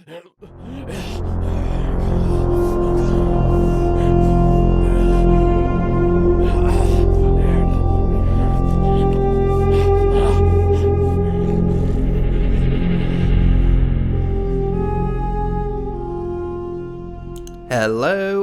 Hello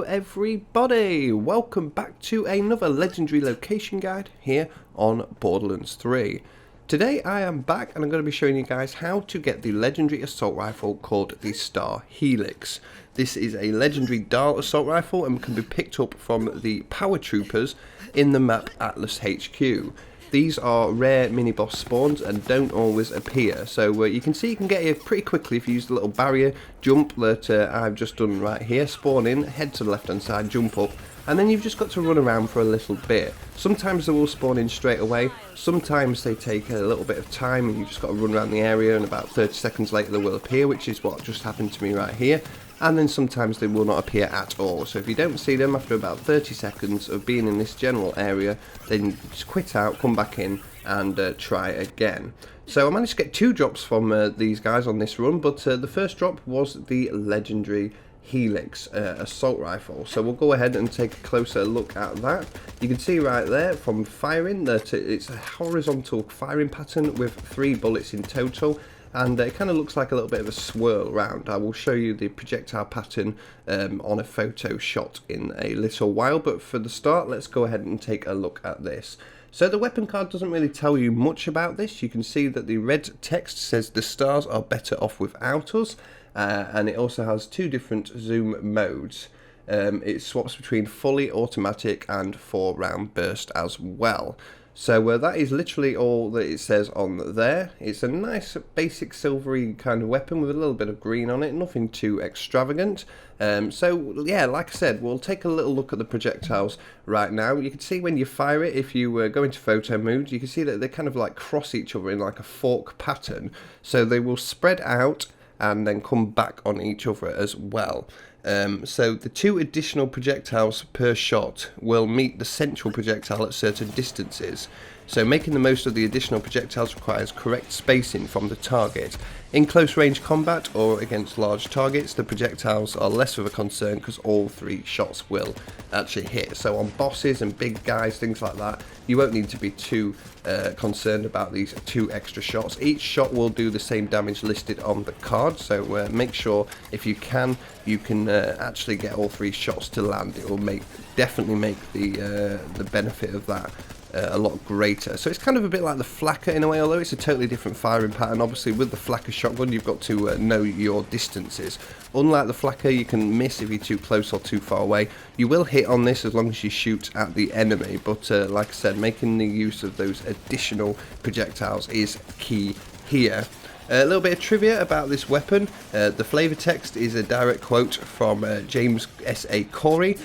everybody, welcome back to another legendary location guide here on Borderlands 3. Today I am back and I'm going to be showing you guys how to get the legendary assault rifle called the Star Helix. This is a legendary dart assault rifle and can be picked up from the power troopers in the map Atlas HQ. These are rare mini-boss spawns and don't always appear, so you can see you can get here pretty quickly if you use the little barrier jump that I've just done right here. Spawn in, head to the left hand side, jump up, and then you've just got to run around for a little bit. Sometimes they will spawn in straight away, sometimes they take a little bit of time and you've just got to run around the area, and about 30 seconds later they will appear, which is what just happened to me right here. And then sometimes they will not appear at all. So if you don't see them after about 30 seconds of being in this general area, then just quit out, come back in and try again. So I managed to get 2 drops from these guys on this run, but the first drop was the legendary Helix assault rifle. So we'll go ahead and take a closer look at that. You can see right there from firing that it's a horizontal firing pattern with 3 bullets in total. And it kind of looks like a little bit of a swirl around. I will show you the projectile pattern on a photo shot in a little while, but for the start let's go ahead and take a look at this. So the weapon card doesn't really tell you much about this. You can see that the red text says the stars are better off without us, and it also has 2 different zoom modes. It swaps between fully automatic and 4-round burst as well. So that is literally all that it says on there. It's a nice basic silvery kind of weapon with a little bit of green on it, nothing too extravagant. So yeah, like I said, we'll take a little look at the projectiles right now. You can see when you fire it, if you go into photo mode, you can see that they kind of like cross each other in like a fork pattern. So they will spread out and then come back on each other as well. So the 2 additional projectiles per shot will meet the central projectile at certain distances. So making the most of the additional projectiles requires correct spacing from the target. In close range combat or against large targets, the projectiles are less of a concern because all 3 shots will actually hit. So on bosses and big guys, things like that, you won't need to be too concerned about these 2 extra shots. Each shot will do the same damage listed on the card, so make sure if you can actually get all 3 shots to land. It will definitely make the benefit of that a lot greater. So it's kind of a bit like the flakka in a way, although it's a totally different firing pattern. Obviously with the flakka shotgun you've got to know your distances. Unlike the flakka, you can miss if you're too close or too far away. You will hit on this as long as you shoot at the enemy, but like I said, making the use of those additional projectiles is key here. A little bit of trivia about this weapon. The flavour text is a direct quote from James S.A. Corey,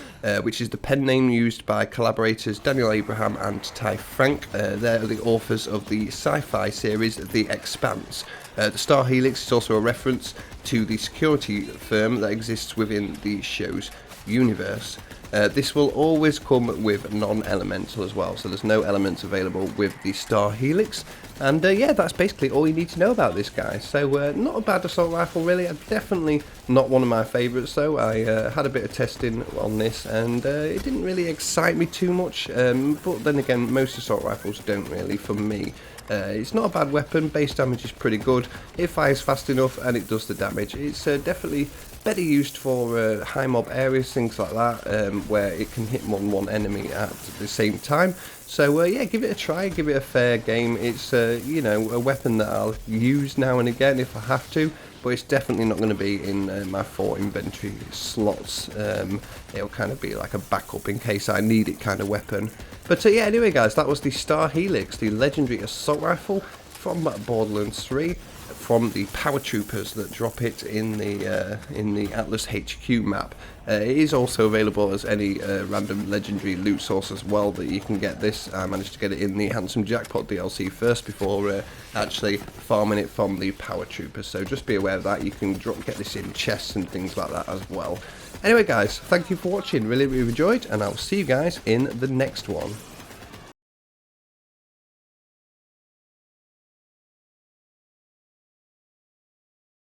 which is the pen name used by collaborators Daniel Abraham and Ty Frank. They're the authors of the sci-fi series The Expanse. The Star Helix is also a reference to the security firm that exists within the show's universe. This will always come with non-elemental as well, so there's no elements available with the Star Helix. And yeah, that's basically all you need to know about this guy. So not a bad assault rifle really, definitely not one of my favourites though. I had a bit of testing on this and it didn't really excite me too much, but then again most assault rifles don't really for me. It's not a bad weapon, base damage is pretty good, it fires fast enough and it does the damage. It's definitely better used for high mob areas, things like that, where it can hit more than one enemy at the same time. So yeah, give it a try, give it a fair game. It's you know, a weapon that I'll use now and again if I have to, but it's definitely not going to be in my 4 inventory slots. It'll kind of be like a backup in case I need it kind of weapon. But yeah, anyway guys, that was the Star Helix, the legendary assault rifle from Borderlands 3, from the power troopers that drop it in the Atlas HQ map. It is also available as any random legendary loot source as well that you can get this. I managed to get it in the Handsome Jackpot DLC first before actually farming it from the power troopers, so just be aware of that. You can get this in chests and things like that as well. Anyway guys, thank you for watching, really enjoyed, and I'll see you guys in the next one.